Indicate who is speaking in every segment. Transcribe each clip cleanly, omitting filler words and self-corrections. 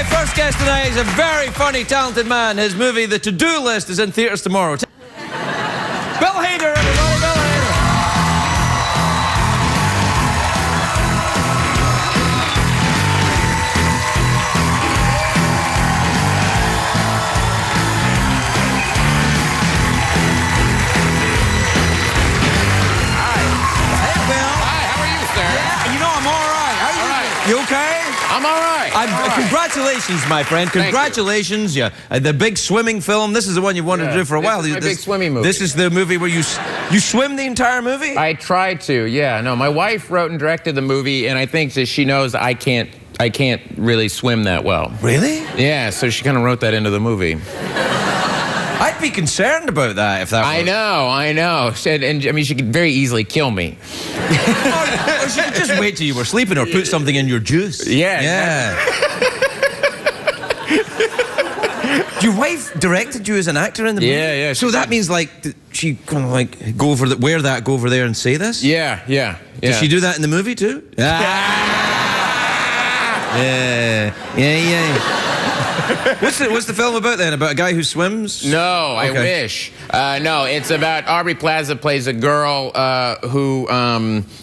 Speaker 1: My first guest tonight is a very funny, talented man. His movie, The To-Do List, is in theaters tomorrow. Bill Hader, everybody, Bill Hader. Hey, Bill.
Speaker 2: Hi, how are you, sir?
Speaker 1: You know, I'm all right. How are you?
Speaker 2: All right.
Speaker 1: You okay?
Speaker 2: I'm all right.
Speaker 1: Congratulations, my friend. Congratulations. Yeah, the big swimming film. This is the one you wanted to do for a while.
Speaker 2: This is my big swimming movie.
Speaker 1: This is the movie where you swim the entire movie?
Speaker 2: I tried to, yeah. No, my wife wrote and directed the movie, and I think that she knows I can't really swim that well.
Speaker 1: Really?
Speaker 2: Yeah, so she kind of wrote that into the movie.
Speaker 1: I'd be concerned about that if that was...
Speaker 2: I know. And I mean, she could very easily kill me.
Speaker 1: or she could just wait till you were sleeping or put something in your juice.
Speaker 2: Yeah.
Speaker 1: Your wife directed you as an actor in the movie?
Speaker 2: Yeah.
Speaker 1: So that means, like, she kind of, like, go over there and say this?
Speaker 2: Yeah.
Speaker 1: Did she do that in the movie, too? Yeah. What's the film about, then? About a guy who swims?
Speaker 2: No, I wish. No, it's about Aubrey Plaza plays a girl who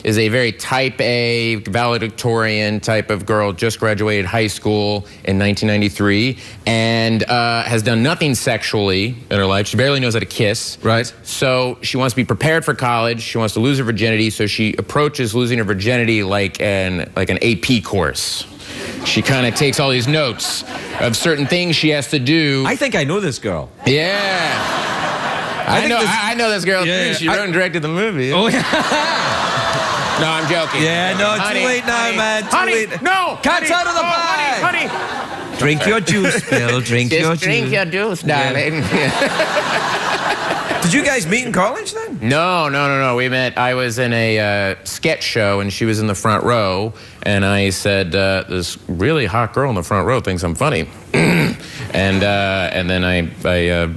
Speaker 2: is a very type A, valedictorian type of girl, just graduated high school in 1993, and has done nothing sexually in her life. She barely knows how to kiss.
Speaker 1: Right.
Speaker 2: So she wants to be prepared for college. She wants to lose her virginity, so she approaches losing her virginity like an AP course. She kind of takes all these notes of certain things she has to do.
Speaker 1: I think I know this girl.
Speaker 2: Yeah. I know this girl too. She wrote and directed the movie.
Speaker 1: Oh, yeah.
Speaker 2: No, I'm joking.
Speaker 1: Yeah, no,
Speaker 2: honey,
Speaker 1: too late now, man. Too late.
Speaker 2: No!
Speaker 1: Cat's out of the bag.
Speaker 2: Honey!
Speaker 1: Drink your juice, Bill. Drink your juice.
Speaker 2: Drink your juice, darling.
Speaker 1: Did you guys meet in college then?
Speaker 2: No. We met. I was in a sketch show, and she was in the front row. And I said, "This really hot girl in the front row thinks I'm funny." and then I married her.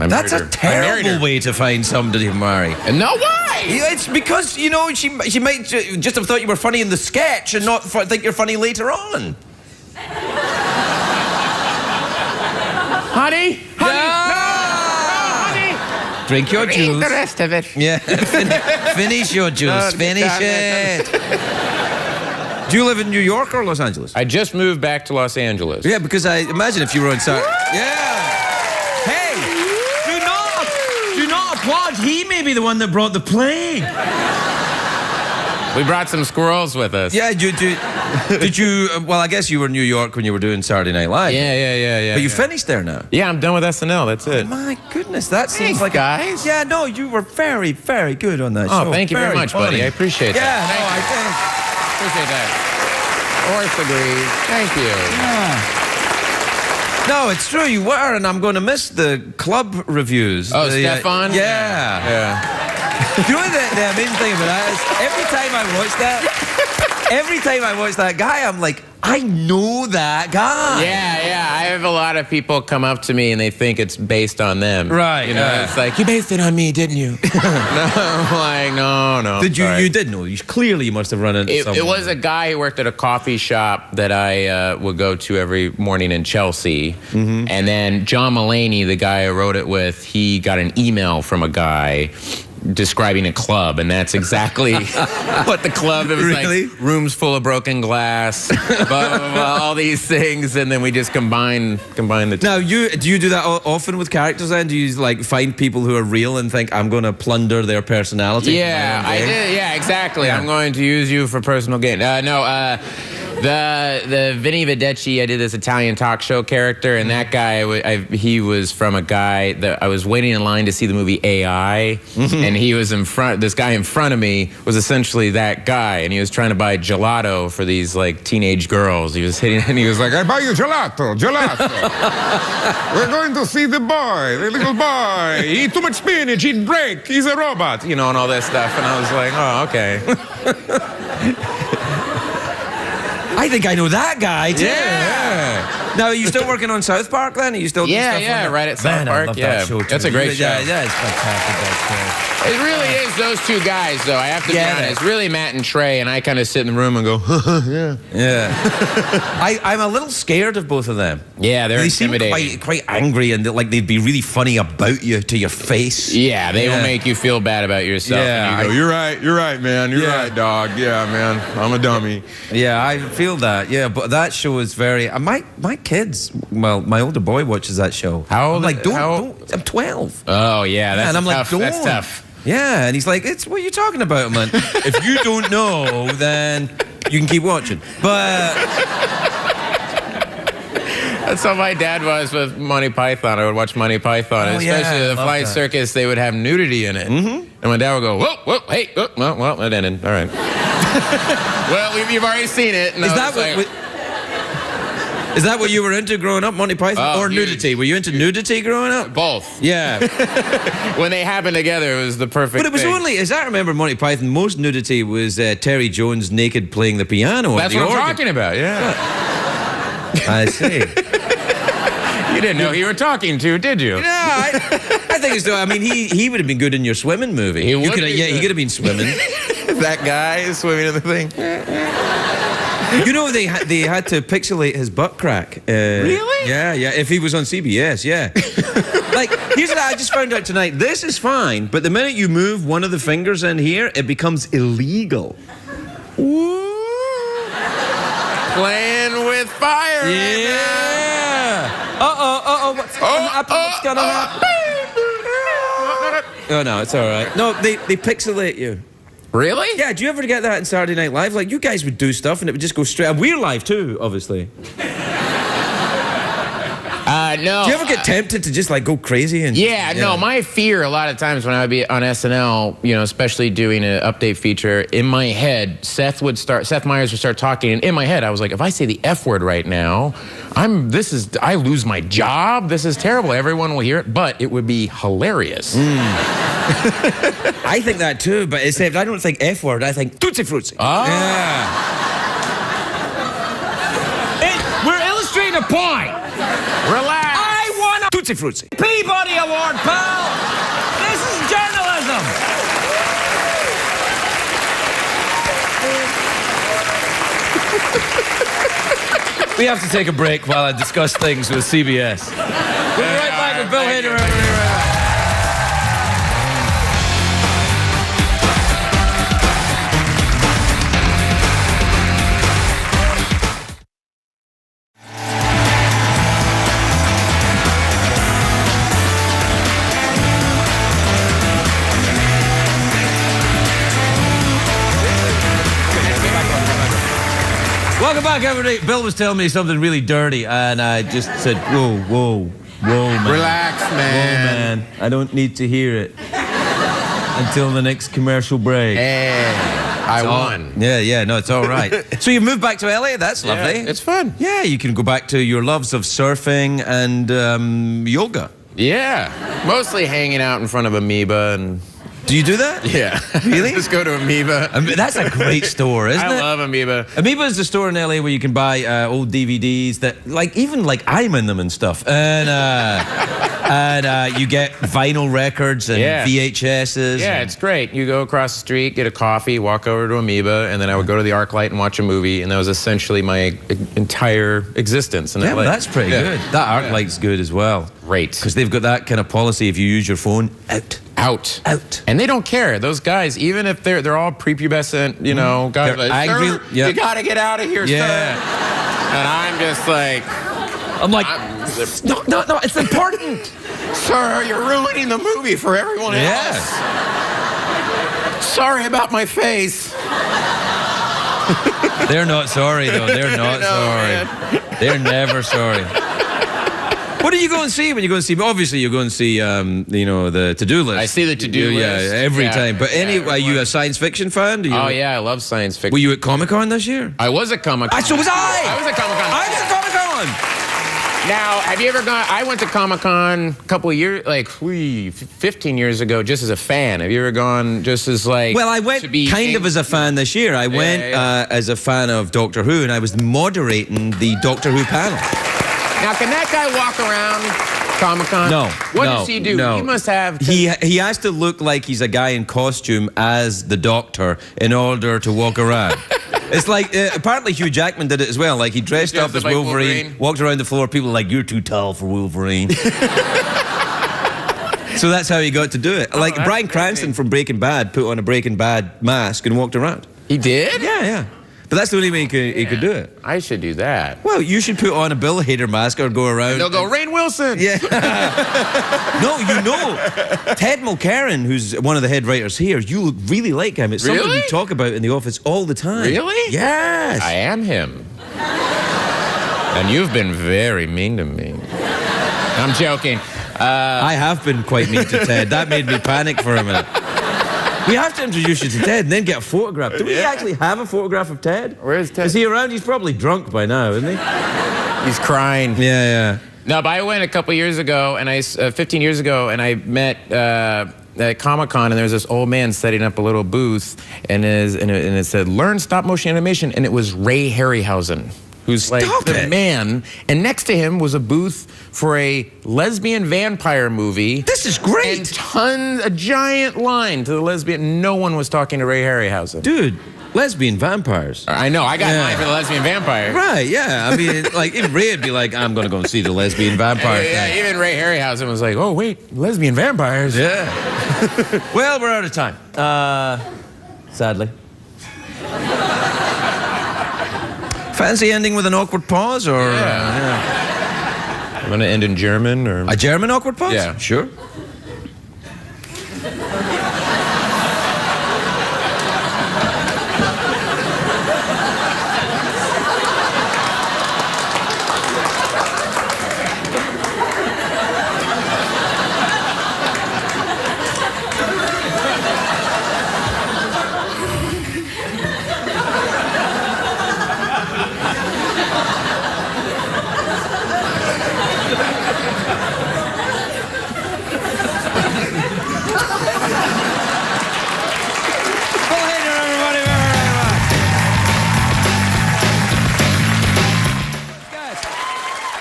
Speaker 1: That's a terrible way to find somebody to marry.
Speaker 2: No, why?
Speaker 1: It's because, you know, she might just have thought you were funny in the sketch and not think you're funny later on.
Speaker 2: Honey?
Speaker 1: Drink your juice.
Speaker 2: Drink the rest of it.
Speaker 1: Yeah. Finish your juice. Finish it. Do you live in New York or Los Angeles?
Speaker 2: I just moved back to Los Angeles.
Speaker 1: Yeah, because I imagine if you were on Saturday. Yeah. Hey, do not applaud. He may be the one that brought the plane.
Speaker 2: We brought some squirrels with us.
Speaker 1: Yeah, did you? Well, I guess you were in New York when you were doing Saturday Night Live.
Speaker 2: Yeah.
Speaker 1: But you finished there now.
Speaker 2: Yeah, I'm done with SNL. That's it.
Speaker 1: Oh, my goodness, that seems like
Speaker 2: guys.
Speaker 1: Yeah, no, you were very, very good on that show.
Speaker 2: Oh, thank you very much, buddy. I appreciate that.
Speaker 1: Yeah, no, I think.
Speaker 2: Appreciate that. Horse agrees. Thank you.
Speaker 1: Yeah. No, it's true, you were, and I'm going to miss the club reviews.
Speaker 2: Oh, Stefan?
Speaker 1: Yeah. You know the amazing thing about that is every time I watch that guy, I'm like, I know that guy.
Speaker 2: Yeah. I have a lot of people come up to me and they think it's based on them.
Speaker 1: Right.
Speaker 2: You know, it's like, you based it on me, didn't you? No, I'm like, no.
Speaker 1: Did you? You did know. Clearly, you must have run into someone.
Speaker 2: It was a guy who worked at a coffee shop that I would go to every morning in Chelsea. Mm-hmm. And then John Mulaney, the guy I wrote it with, he got an email from a guy describing a club, and that's exactly what the club. It was
Speaker 1: really?
Speaker 2: Like rooms full of broken glass, blah, all these things, and then we just combine the two.
Speaker 1: Now, do you do that often with characters then? Do you like find people who are real and think, I'm going to plunder their personality?
Speaker 2: Yeah, I did. Yeah, exactly. Yeah. I'm going to use you for personal gain. The Vinny Vedecci, I did this Italian talk show character, and that guy, he was from a guy that I was waiting in line to see the movie AI, and he was in front. This guy in front of me was essentially that guy, and he was trying to buy gelato for these like teenage girls. He was hitting, and he was like, "I buy you gelato. We're going to see the little boy. He eat too much spinach. He break. He's a robot, you know, and all this stuff." And I was like, "Oh, okay."
Speaker 1: I think I know that guy too.
Speaker 2: Yeah.
Speaker 1: Now, are you still working on South Park then? Are you still doing stuff on
Speaker 2: right at South
Speaker 1: Man,
Speaker 2: Park.
Speaker 1: I love
Speaker 2: yeah,
Speaker 1: that show too.
Speaker 2: That's a great show.
Speaker 1: Yeah, it's fantastic. That's great.
Speaker 2: It really is those two guys, though. I have to be honest. It's really Matt and Trey, and I kind of sit in the room and go, yeah.
Speaker 1: Yeah. I'm a little scared of both of them.
Speaker 2: Yeah, they're
Speaker 1: They seem
Speaker 2: intimidating.
Speaker 1: quite angry, and like they'd be really funny about you to your face.
Speaker 2: Yeah, they will make you feel bad about yourself.
Speaker 1: Yeah.
Speaker 2: And you go, you're right, man. You're right, dog. Yeah, man. I'm a dummy.
Speaker 1: Yeah, I feel that. Yeah, but that show is very. My kids. Well, my older boy watches that show.
Speaker 2: How old?
Speaker 1: I'm like, don't. I'm 12.
Speaker 2: Oh yeah, that's
Speaker 1: and I'm
Speaker 2: tough.
Speaker 1: like,
Speaker 2: That's
Speaker 1: don't.
Speaker 2: tough.
Speaker 1: Yeah, and he's like, "It's what are you talking about, man? If you don't know, then you can keep watching." But
Speaker 2: that's how my dad was with Monty Python. I would watch Monty Python,
Speaker 1: Oh, yeah,
Speaker 2: especially
Speaker 1: I
Speaker 2: the
Speaker 1: love
Speaker 2: Flying
Speaker 1: that.
Speaker 2: Circus. They would have nudity in it, and my dad would go, "Whoa, hey, well, that ended. All right." Well, you've already seen it. And
Speaker 1: is
Speaker 2: I
Speaker 1: that
Speaker 2: was
Speaker 1: what?
Speaker 2: like,
Speaker 1: Is that what you were into growing up, Monty Python, or
Speaker 2: huge.
Speaker 1: nudity? Were you into nudity growing up?
Speaker 2: both?
Speaker 1: Yeah,
Speaker 2: When they happened together, it was the perfect.
Speaker 1: but it was
Speaker 2: thing.
Speaker 1: only, as I remember, Monty Python. Most nudity was Terry Jones naked playing the piano.
Speaker 2: That's
Speaker 1: and the
Speaker 2: what I'm
Speaker 1: organ.
Speaker 2: talking about. Yeah.
Speaker 1: I see.
Speaker 2: You didn't know who you were talking to, did you?
Speaker 1: Yeah, I think it's. I mean, he would have been good in your swimming movie.
Speaker 2: He would
Speaker 1: could
Speaker 2: be
Speaker 1: yeah, he
Speaker 2: good.
Speaker 1: could have been swimming.
Speaker 2: That guy is swimming in the thing.
Speaker 1: You know, they had to pixelate his butt crack.
Speaker 2: Really?
Speaker 1: Yeah. If he was on CBS, yeah. Like, here's what I just found out tonight. This is fine, but the minute you move one of the fingers in here, it becomes illegal.
Speaker 2: Playing with fire.
Speaker 1: Yeah. What's gonna happen? Oh no, it's all right. No, they pixelate you.
Speaker 2: Really?
Speaker 1: Yeah, do you ever get that in Saturday Night Live? Like, you guys would do stuff and it would just go straight. And we're live too, obviously.
Speaker 2: No.
Speaker 1: Do you ever get tempted to just like go crazy? And
Speaker 2: Yeah, no, my fear a lot of times when I would be on SNL, you know, especially doing an update feature, in my head, Seth Meyers would start talking, and in my head, I was like, if I say the F word right now, I lose my job. This is terrible. Everyone will hear it, but it would be hilarious.
Speaker 1: I think that too, but except I don't think F word, I think Tootsie Fruitsy.
Speaker 2: Oh.
Speaker 1: Yeah. We're illustrating a point.
Speaker 2: Relax.
Speaker 1: I want a Tootsie Fruitsy. Peabody Award, pal. This is journalism. We have to take a break while I discuss things with CBS. We'll be right back with Bill Hader. Welcome back, everybody. Bill was telling me something really dirty, and I just said, whoa, man.
Speaker 2: Relax, man.
Speaker 1: Whoa, man. I don't need to hear it until the next commercial break.
Speaker 2: Hey, I won.
Speaker 1: Yeah, no, it's all right. So you've moved back to LA? That's lovely.
Speaker 2: Yeah, it's fun.
Speaker 1: Yeah, you can go back to your loves of surfing and yoga.
Speaker 2: Yeah, mostly hanging out in front of Amoeba and...
Speaker 1: Do you do that?
Speaker 2: Yeah.
Speaker 1: Really?
Speaker 2: Just go to Amoeba.
Speaker 1: I mean, that's a great store, isn't it?
Speaker 2: I love Amoeba.
Speaker 1: Amoeba is the store in LA where you can buy old DVDs that, like, even like I'm in them and stuff, and you get vinyl records and VHSs.
Speaker 2: Yeah, it's great. You go across the street, get a coffee, walk over to Amoeba, and then I would go to the ArcLight and watch a movie, and that was essentially my entire existence in
Speaker 1: Yeah,
Speaker 2: LA.
Speaker 1: well, that's pretty good. That ArcLight's good as well.
Speaker 2: Great.
Speaker 1: Because they've got that kind of policy. If you use your phone, out.
Speaker 2: And they don't care. Those guys, even if they're all prepubescent, you know, guys
Speaker 1: They're
Speaker 2: like,
Speaker 1: angry.
Speaker 2: "Sir,
Speaker 1: Yep.
Speaker 2: you gotta get out of here,
Speaker 1: Yeah.
Speaker 2: sir." And I'm just like,
Speaker 1: I'm like, no, it's important.
Speaker 2: "Sir, you're ruining the movie for everyone else." Sorry about my face.
Speaker 1: They're not sorry, though. They're not
Speaker 2: No,
Speaker 1: sorry.
Speaker 2: man.
Speaker 1: They're never sorry. What do you go and see when you go and see? Obviously, you go and see, the to-do list.
Speaker 2: I see the to-do list.
Speaker 1: Yeah, every time. But are you a
Speaker 2: everyone.
Speaker 1: science fiction fan?
Speaker 2: Oh yeah, I love science fiction.
Speaker 1: Were you at Comic-Con this year?
Speaker 2: I was at Comic-Con.
Speaker 1: So was I.
Speaker 2: I was at Comic-Con.
Speaker 1: I was at Comic-Con.
Speaker 2: Now, have you ever gone? I went to Comic-Con a couple of years, 15 years ago, just as a fan. Have you ever gone just as like?
Speaker 1: Well, I went kind of as a fan this year. I went as a fan of Doctor Who, and I was moderating the Doctor Who panel.
Speaker 2: Now, can that guy walk around? Comic-Con?
Speaker 1: No.
Speaker 2: What
Speaker 1: no,
Speaker 2: does he do?
Speaker 1: No.
Speaker 2: He must have...
Speaker 1: He has to look like he's a guy in costume as the Doctor in order to walk around. It's like, apparently Hugh Jackman did it as well. Like, he dressed up as
Speaker 2: like
Speaker 1: Wolverine, walked around the floor, people were like, you're too tall for Wolverine. So that's how he got to do it. Like, Bryan Cranston from Breaking Bad put on a Breaking Bad mask and walked around.
Speaker 2: He did?
Speaker 1: Yeah. But that's the only way he could do it.
Speaker 2: I should do that.
Speaker 1: Well, you should put on a Bill Hader mask or go around.
Speaker 2: They'll go, Rainn Wilson!
Speaker 1: Yeah. No, you know, Ted Mulcairn, who's one of the head writers here, you look really like him. It's something we talk about in the office all the time.
Speaker 2: Really?
Speaker 1: Yes.
Speaker 2: I am him. And you've been very mean to me. I'm joking.
Speaker 1: I have been quite mean to Ted. That made me panic for a minute. We have to introduce you to Ted and then get a photograph. Do we actually have a photograph of Ted?
Speaker 2: Where's Ted?
Speaker 1: Is he around? He's probably drunk by now, isn't he?
Speaker 2: He's crying.
Speaker 1: Yeah.
Speaker 2: No, but I went a couple years ago, and 15 years ago, and I met at Comic-Con, and there was this old man setting up a little booth, and it said, "Learn stop motion animation," and it was Ray Harryhausen, who's like the man. And next to him was a booth for a lesbian vampire movie.
Speaker 1: This is great.
Speaker 2: And a giant line to the lesbian. No one was talking to Ray Harryhausen.
Speaker 1: Dude, lesbian vampires.
Speaker 2: I know, I got mine for the lesbian vampire.
Speaker 1: Right, yeah. I mean, like, even Ray would be like, I'm going to go and see the lesbian vampire thing.
Speaker 2: Even Ray Harryhausen was like, oh, wait, lesbian vampires.
Speaker 1: Yeah. Well, we're out of time. Sadly. Fancy ending with an awkward pause, or?
Speaker 2: Yeah. I'm going to end in German, or?
Speaker 1: A German awkward pause?
Speaker 2: Yeah.
Speaker 1: Sure.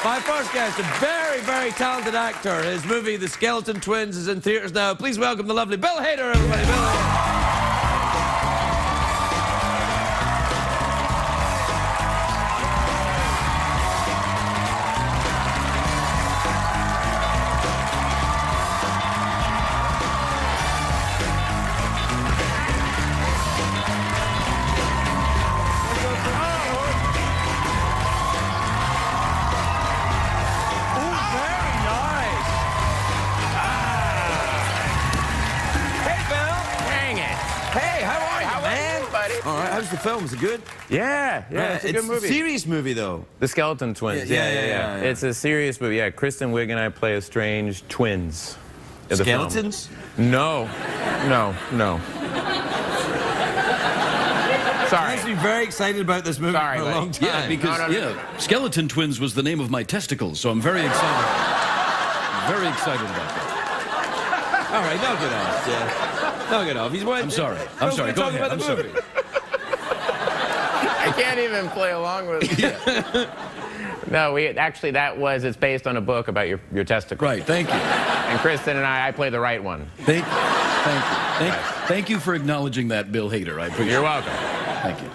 Speaker 1: My first guest, a very, very talented actor. His movie, The Skeleton Twins, is in theaters now. Please welcome the lovely Bill Hader, everybody. Bill Hader. All right, how's the film? Is it good?
Speaker 2: Yeah, it's a good movie.
Speaker 1: It's a serious movie, though.
Speaker 2: The Skeleton Twins. Yeah. It's a serious movie. Yeah, Kristen Wiig and I play estranged twins.
Speaker 1: Skeletons?
Speaker 2: No. Sorry.
Speaker 1: I've been very excited about this movie for a long time.
Speaker 3: Yeah, because Skeleton Twins was the name of my testicles, so I'm very excited. Very excited about that.
Speaker 1: All right, knock it off. Knock it off.
Speaker 3: I'm sorry. Go ahead. I'm sorry.
Speaker 2: I can't even play along with it. No, it's based on a book about your testicles.
Speaker 3: Right, thank you.
Speaker 2: And Kristen and I play the right one.
Speaker 3: Thank you. Thank you for acknowledging that, Bill Hader. I appreciate it.
Speaker 2: You're welcome.
Speaker 3: Thank you.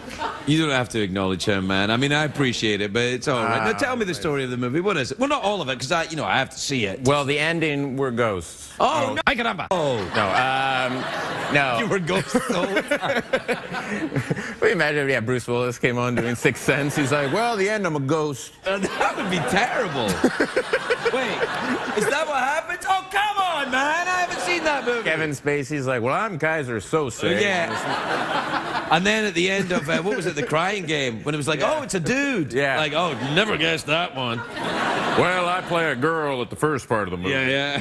Speaker 1: You don't have to acknowledge him, man. I mean, I appreciate it, but it's all right. Now, tell me the story of the movie. What is it? Well, not all of it, because I have to see it.
Speaker 2: Well, the ending, we're ghosts.
Speaker 1: Oh, no.
Speaker 3: Ay, caramba.
Speaker 1: Oh.
Speaker 2: No.
Speaker 1: You were ghosts the whole time.
Speaker 2: We imagine if Bruce Willis came on doing Sixth Sense. He's like, well, the end, I'm a ghost.
Speaker 1: That would be terrible. Wait, is that what happens? Oh, come on, man. I haven't seen that movie.
Speaker 2: Kevin Spacey's like, well, I'm Kaiser Sose.
Speaker 1: Yeah. And then at the end of, what was it, The Crying Game, when it was like, oh, it's a dude.
Speaker 2: Yeah.
Speaker 1: Like, oh, never guessed that one.
Speaker 2: Well, I play a girl at the first part of the movie.
Speaker 1: Yeah.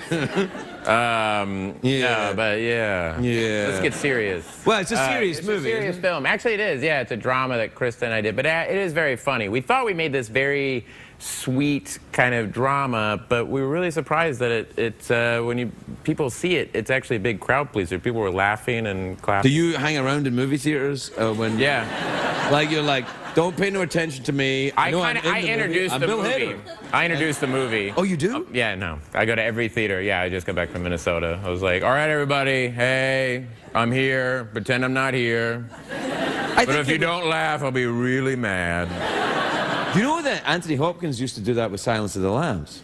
Speaker 2: Yeah, but yeah. Let's get serious.
Speaker 1: Well, it's a serious movie.
Speaker 2: It's a serious film. Actually, it is. Yeah, it's a drama that Krista and I did, but it is very funny. We thought we made this very sweet kind of drama, but we were really surprised that it's when people see it, it's actually a big crowd pleaser. People were laughing and clapping.
Speaker 1: Do you hang around in movie theaters when?
Speaker 2: Yeah.
Speaker 1: Like you're like, Don't pay no attention to me.
Speaker 2: I
Speaker 1: I'm
Speaker 2: introduced the
Speaker 1: Bill
Speaker 2: movie.
Speaker 1: Hader.
Speaker 2: I introduced the movie.
Speaker 1: Oh, you do?
Speaker 2: Yeah, no. I go to every theater. Yeah, I just got back from Minnesota. I was like, all right, everybody. Hey, I'm here. Pretend I'm not here. But if you don't laugh, I'll be really mad.
Speaker 1: Do you know that Anthony Hopkins used to do that with Silence of the Lambs?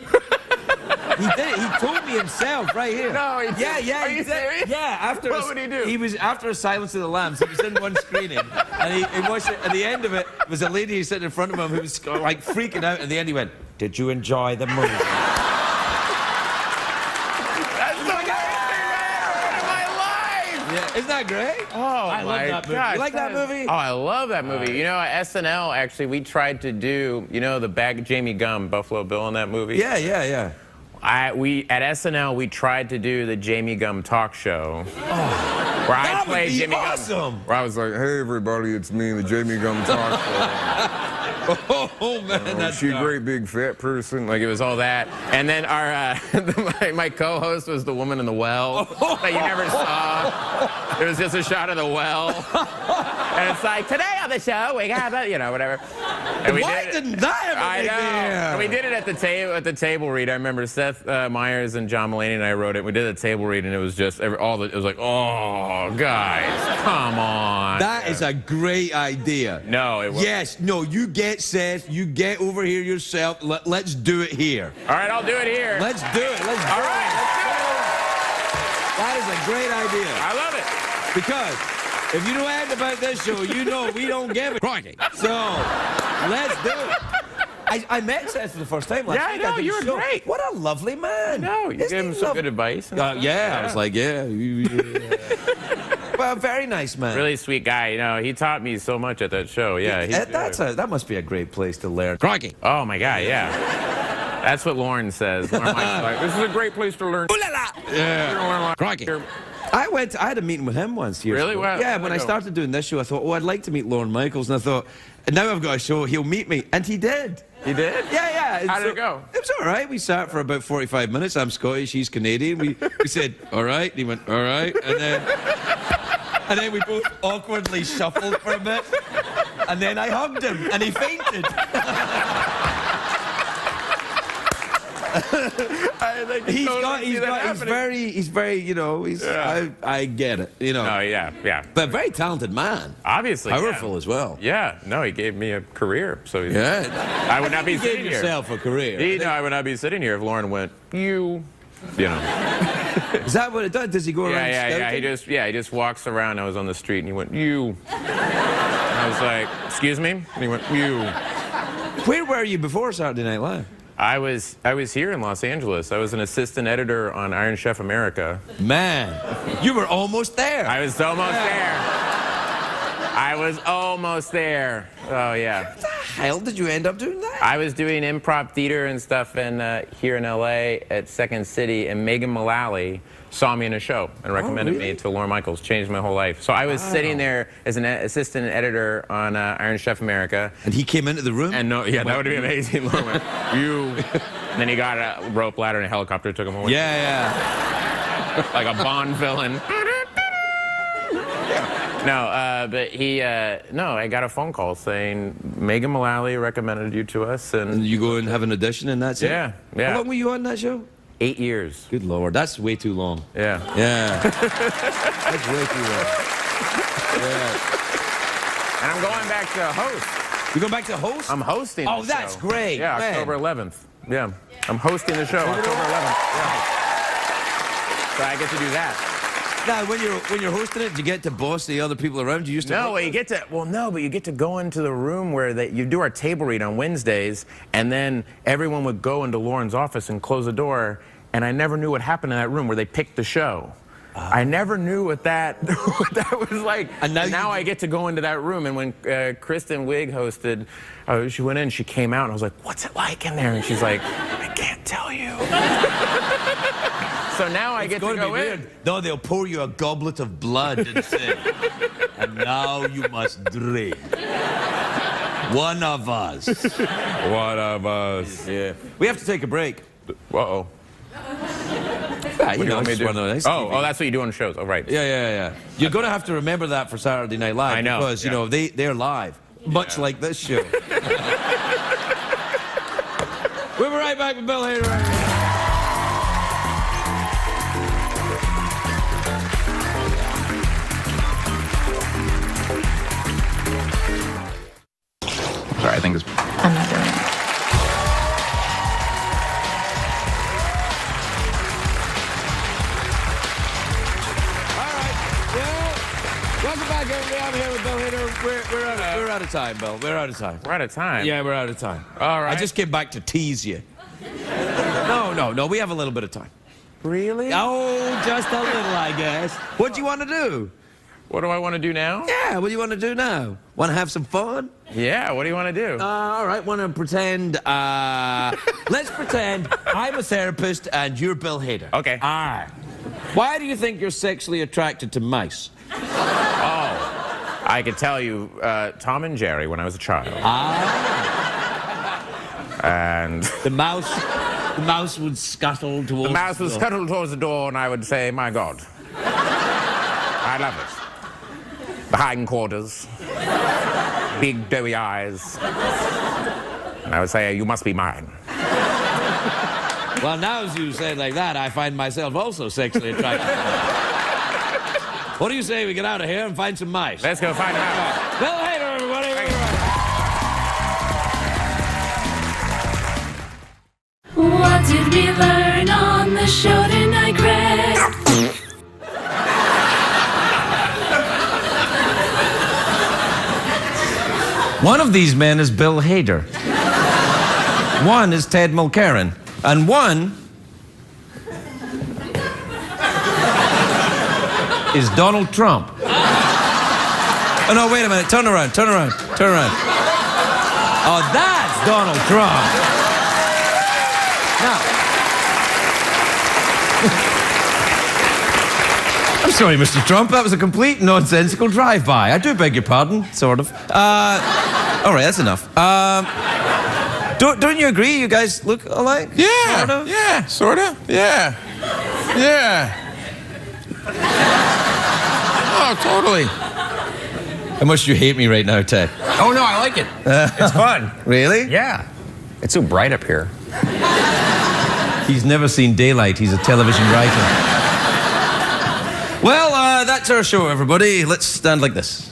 Speaker 1: He did it. He told me himself right here.
Speaker 2: No, he did.
Speaker 1: Yeah.
Speaker 2: Are you serious?
Speaker 1: Yeah.
Speaker 2: What would he do?
Speaker 1: He was after Silence of the Lambs. He was in one screening, and he watched it. At the end of it, was a lady sitting in front of him who was like freaking out. At the end, he went, "Did you enjoy the movie?"
Speaker 2: That's the best thing in my life.
Speaker 1: Yeah, isn't that great?
Speaker 2: Oh,
Speaker 1: I love that movie.
Speaker 2: gosh,
Speaker 1: You like that movie?
Speaker 2: Oh, I love that movie. You know, at SNL, actually, we tried to do, you know, the bag Jamie Gumb, Buffalo Bill in that movie?
Speaker 1: Yeah.
Speaker 2: At SNL, we tried to do the Jamie Gumb talk show. Where I played Jamie Gumb. Where I was like, hey, everybody, it's me, the Jamie Gumb talk show.
Speaker 1: Oh man, that's
Speaker 2: she a great big fat person. Like, it was all that. And then my co-host was the woman in the well that you never saw. It was just a shot of the well. And it's like, today on the show, we got that, you know, whatever. And
Speaker 1: Why didn't that ever
Speaker 2: I
Speaker 1: make
Speaker 2: know.
Speaker 1: the air?
Speaker 2: And we did it at the table read. I remember Seth Meyers and John Mulaney and I wrote it. We did a table read, and it was just it was like, oh, guys, come on.
Speaker 1: That is a great idea.
Speaker 2: No, it wasn't.
Speaker 1: Yes, no, you get Seth, you get over here yourself. Let's do it here.
Speaker 2: All right, I'll do it here.
Speaker 1: Let's do it. Let's do
Speaker 2: All right,
Speaker 1: it.
Speaker 2: let's do it.
Speaker 1: That is a great idea.
Speaker 2: I love it.
Speaker 1: Because if you know anything about this show, you know we don't give a crikey. So let's do it. I met Seth for the first time last
Speaker 2: Yeah, I
Speaker 1: week.
Speaker 2: know,
Speaker 1: after the
Speaker 2: you were
Speaker 1: show.
Speaker 2: great.
Speaker 1: What a lovely man.
Speaker 2: No, you
Speaker 1: Isn't
Speaker 2: gave him
Speaker 1: he
Speaker 2: some good advice.
Speaker 1: yeah, I was like, yeah. Well, very nice man.
Speaker 2: Really sweet guy. You know, he taught me so much at that show. Yeah,
Speaker 1: that must be a great place to learn. Crikey.
Speaker 2: Oh my God, yeah. That's what Lauren says. Lauren Mike's like, this is a great place to learn.
Speaker 1: Ooh la la. Yeah. Crikey. I had a meeting with him once years
Speaker 2: Really?
Speaker 1: ago.
Speaker 2: Wow.
Speaker 1: Yeah, when I started doing this show, I thought, I'd like to meet Lorne Michaels, and I thought, and now I've got a show, he'll meet me, and he did.
Speaker 2: He did?
Speaker 1: Yeah.
Speaker 2: How did it go?
Speaker 1: It was all right. We sat for about 45 minutes. I'm Scottish, he's Canadian. We said, all right. And he went, all right. And then we both awkwardly shuffled for a bit. And then I hugged him, and he fainted. He's very, you know, I get it, you know.
Speaker 2: Oh, yeah.
Speaker 1: But a very talented man.
Speaker 2: Obviously.
Speaker 1: Powerful as well.
Speaker 2: Yeah, no, he gave me a career. So
Speaker 1: Yeah.
Speaker 2: I would not be sitting
Speaker 1: Give
Speaker 2: here.
Speaker 1: yourself a career.
Speaker 2: I would not be sitting here if Lauren went, you know.
Speaker 1: Is that what it does? Does he go around scouting?
Speaker 2: He just walks around. I was on the street and he went, you. And I was like, excuse me? And he went, you.
Speaker 1: Where were you before Saturday Night Live?
Speaker 2: I was here in Los Angeles. I was an assistant editor on Iron Chef America.
Speaker 1: Man, you were almost there.
Speaker 2: I was almost there. I was almost there. Oh, yeah.
Speaker 1: What the hell did you end up doing that?
Speaker 2: I was doing improv theater and stuff here in L.A. at Second City, and Megan Mullally saw me in a show and recommended me to Lorne Michaels. Changed my whole life. So I was sitting there as an assistant editor on Iron Chef America.
Speaker 1: And he came into the room?
Speaker 2: And that would be amazing. Lorne went, you. And then he got a rope ladder and a helicopter, took him away.
Speaker 1: Yeah.
Speaker 2: Like a Bond villain. No, but I got a phone call saying Megan Mullally recommended you to us, and
Speaker 1: you go and have an audition, and that's it?
Speaker 2: Yeah.
Speaker 1: How long were you on that show?
Speaker 2: 8 years.
Speaker 1: Good Lord, that's way too long.
Speaker 2: Yeah.
Speaker 1: That's way too long. Yeah.
Speaker 2: And I'm going back to host.
Speaker 1: You going back to host?
Speaker 2: I'm hosting the show.
Speaker 1: That's great.
Speaker 2: Yeah,
Speaker 1: man.
Speaker 2: October 11th. Yeah. I'm hosting the show October 11th. Yeah. So I get to do that.
Speaker 1: Now, when you're hosting it, do you get to boss the other people around you?
Speaker 2: But you get to go into the room where you do our table read on Wednesdays, and then everyone would go into Lauren's office and close the door, and I never knew what happened in that room where they picked the show. I never knew what that was like. And now I get to go into that room, and when Kristen Wiig hosted, she went in, she came out, and I was like, what's it like in there? And she's like, I can't tell you. So now I get to go in.
Speaker 1: No, they'll pour you a goblet of blood and say, and now you must drink. One of us.
Speaker 2: One of us.
Speaker 1: Yeah. We have to take a break.
Speaker 2: Uh-oh.
Speaker 1: Yeah, you know, it's one of those.
Speaker 2: Oh, that's what you do on shows. Oh, right.
Speaker 1: Yeah. You're going to have to remember that for Saturday Night Live.
Speaker 2: I know.
Speaker 1: Because, you know, they're live. much like this show. We'll be right back with Bill Hader.
Speaker 4: Sorry, I think it's...
Speaker 5: I'm not doing it.
Speaker 1: All right. Well, welcome back, everybody. I'm here with Bill Hader. We're out of time, Bill. We're out of time.
Speaker 2: We're out of time.
Speaker 1: Yeah, we're out of time.
Speaker 2: All right.
Speaker 1: I just came back to tease you. No. We have a little bit of time.
Speaker 2: Really?
Speaker 1: Oh, just a little, I guess. What do you want to do?
Speaker 2: What do I want to do now?
Speaker 1: Yeah, what do you want to do now? Want to have some fun?
Speaker 2: Yeah, what do you want to do?
Speaker 1: All right, want to pretend, let's pretend I'm a therapist and you're Bill Hader.
Speaker 2: Okay.
Speaker 1: All right. Why do you think you're sexually attracted to mice?
Speaker 2: Oh, I could tell you, Tom and Jerry when I was a child. And
Speaker 1: The mouse would scuttle towards
Speaker 2: the mouse would scuttle towards the door and I would say, my God, I love it. The hindquarters, big doughy eyes. And I would say, you must be mine.
Speaker 1: Well, now as you say it like that, I find myself also sexually attracted. What do you say we get out of here and find some mice?
Speaker 2: Let's go find out.
Speaker 1: Bill Hader, everybody.
Speaker 6: What did we learn on the show tonight, Greg?
Speaker 1: One of these men is Bill Hader. One is Ted Mulcairn. And one is Donald Trump. Oh, no, wait a minute. Turn around. Oh, that's Donald Trump. Now, I'm sorry, Mr. Trump. That was a complete nonsensical drive-by. I do beg your pardon, sort of. All right, that's enough. Don't you agree? You guys look alike?
Speaker 2: Yeah.
Speaker 1: Sort of?
Speaker 2: Yeah. Sort of. Yeah. Yeah. Oh, totally.
Speaker 1: How much do you hate me right now, Ted?
Speaker 4: Oh, no, I like it. It's fun.
Speaker 1: Really?
Speaker 4: Yeah. It's so bright up here.
Speaker 1: He's never seen daylight. He's a television writer. Well, that's our show, everybody. Let's stand like this.